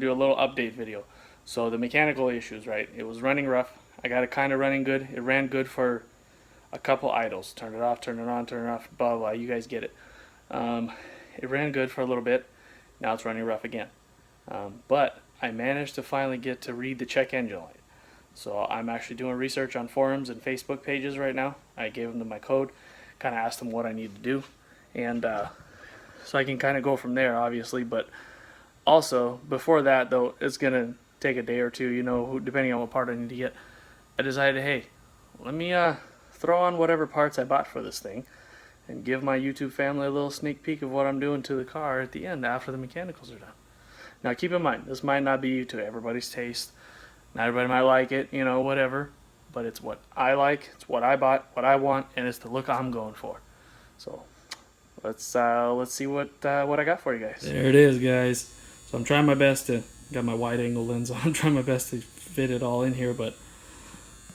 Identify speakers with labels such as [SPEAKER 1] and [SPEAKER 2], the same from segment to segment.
[SPEAKER 1] do a little update video. So the mechanical issues, right? It was running rough. I got it kind of running good. It ran good for a couple idles. Turn it off, turn it on, turn it off, blah, blah. You guys get it. It ran good for a little bit. Now it's running rough again. But I managed to finally get to read the check engine light. So I'm actually doing research on forums and Facebook pages right now. I gave them my code, kind of asked them what I need to do. And so I can kind of go from there, obviously. But also, before that, though, it's going to take a day or two, you know, depending on what part I need to get. I decided, hey, let me throw on whatever parts I bought for this thing and give my YouTube family a little sneak peek of what I'm doing to the car at the end after the mechanicals are done. Now, keep in mind, this might not be to everybody's taste. Not everybody might like it, you know, whatever. But it's what I like, it's what I bought, what I want, and it's the look I'm going for. So let's see what I got for you guys. There it is, guys. So I'm trying my best to got my wide angle lens on. I'm trying my best to fit it all in here, but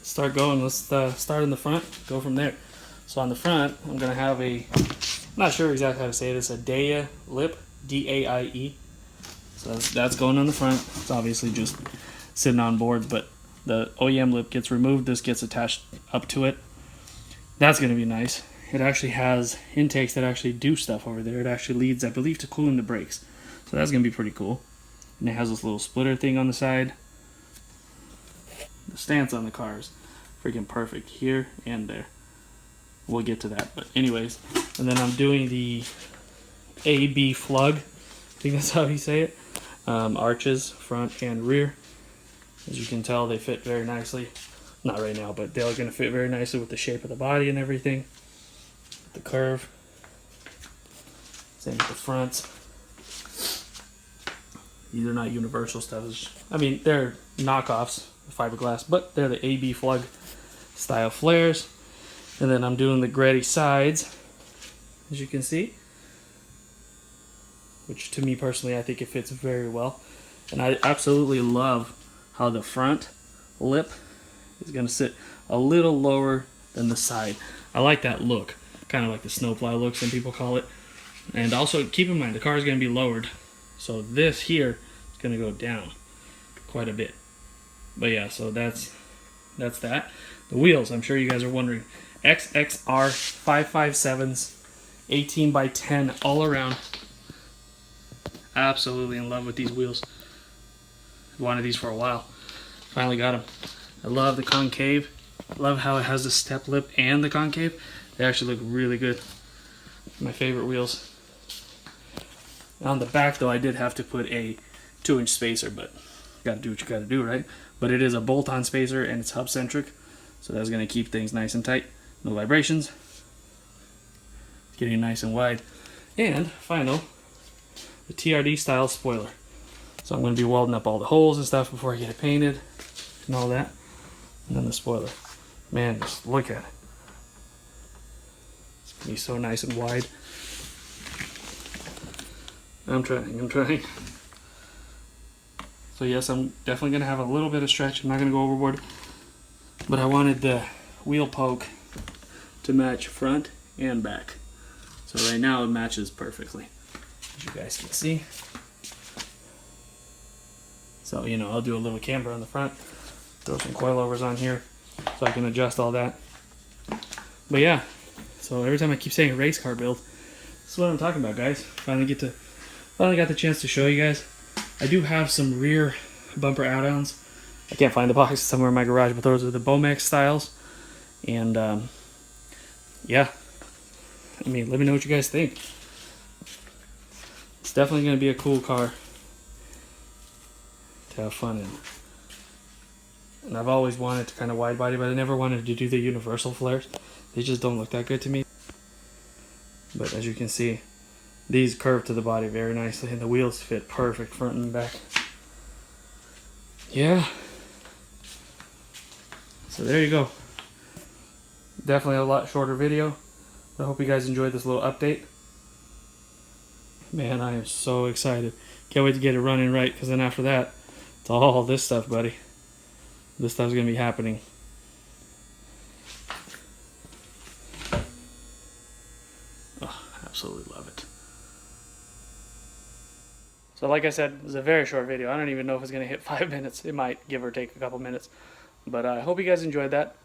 [SPEAKER 1] start going. Let's start in the front, go from there. So on the front, I'm gonna have a, I'm not sure exactly how to say it. It's a Daie Lip, D-A-I-E. So that's going on the front. It's obviously just sitting on boards, but the OEM lip gets removed. This gets attached up to it. That's gonna be nice. It actually has intakes that actually do stuff over there. It actually leads, I believe, to cooling the brakes. So that's gonna be pretty cool. And it has this little splitter thing on the side. The stance on the car is freaking perfect here and there. We'll get to that, but anyways. And then I'm doing the ABFlug, I think that's how you say it, arches, front and rear. As you can tell, they fit very nicely. Not right now, but they're going to fit very nicely with the shape of the body and everything. The curve. Same with the fronts. These are not universal stuff. I mean, they're knockoffs, fiberglass, but they're the ABFlug Style Flares. And then I'm doing the Greddy sides, as you can see, which to me personally, I think it fits very well. And I absolutely love how the front lip is going to sit a little lower than the side. I like that look, kind of like the snowplow look, some people call it. And also keep in mind, the car is going to be lowered, so this here is going to go down quite a bit. But yeah, so that's that. The wheels, I'm sure you guys are wondering. XXR 557s, 18 by 10 all around. Absolutely in love with these wheels. Wanted these for a while. Finally got them. I love the concave. Love how it has the step lip and the concave. They actually look really good. My favorite wheels. On the back though, I did have to put a 2-inch spacer, but you gotta do what you gotta do, right? But it is a bolt-on spacer and it's hub-centric, so that's gonna keep things nice and tight. No vibrations. Getting nice and wide. And final, the TRD Style Spoiler. So I'm going to be welding up all the holes and stuff before I get it painted and all that. And then the spoiler. Man, just look at it. It's going to be so nice and wide. I'm trying. So yes, I'm definitely going to have a little bit of stretch. I'm not going to go overboard. But I wanted the wheel poke to match front and back. So right now it matches perfectly, as you guys can see. So, you know, I'll do a little camber on the front, throw some coilovers on here so I can adjust all that. But yeah, so every time I keep saying race car build, this is what I'm talking about, guys. Finally got the chance to show you guys. I do have some rear bumper add-ons. I can't find the box somewhere in my garage, but those are the Bomex styles. And yeah, I mean, let me know what you guys think. It's definitely going to be a cool car to have fun in. And I've always wanted to kind of wide body, but I never wanted to do the universal flares. They just don't look that good to me. But as you can see, these curve to the body very nicely, and the wheels fit perfect front and back. Yeah. So there you go. Definitely a lot shorter video. I hope you guys enjoyed this little update. Man, I am so excited. Can't wait to get it running right, because then after that, it's all this stuff, buddy. This stuff's going to be happening. Oh, absolutely love it. So like I said, it's a very short video. I don't even know if it's going to hit 5 minutes. It might give or take a couple minutes. But I hope you guys enjoyed that.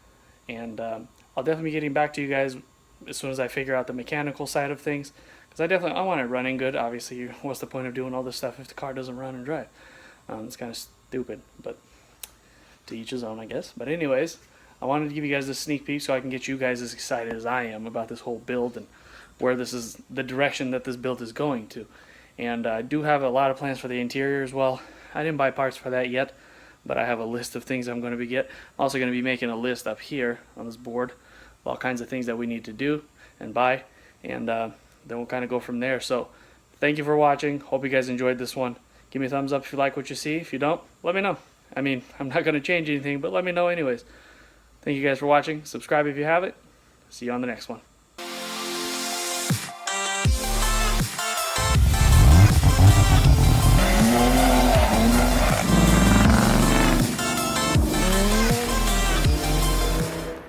[SPEAKER 1] And I'll definitely be getting back to you guys as soon as I figure out the mechanical side of things. Because I want it running good. Obviously, what's the point of doing all this stuff if the car doesn't run and drive? It's kind of stupid, but to each his own, I guess. But anyways, I wanted to give you guys a sneak peek so I can get you guys as excited as I am about this whole build and where this is, the direction that this build is going to. And I do have a lot of plans for the interior as well. I didn't buy parts for that yet, but I have a list of things I'm going to be I'm also going to be making a list up here on this board of all kinds of things that we need to do and buy, and then we'll kind of go from there. So thank you for watching. Hope you guys enjoyed this one. Give me a thumbs up if you like what you see. If you don't, let me know. I mean, I'm not going to change anything, but let me know anyways. Thank you guys for watching. Subscribe if you haven't. See you on the next one.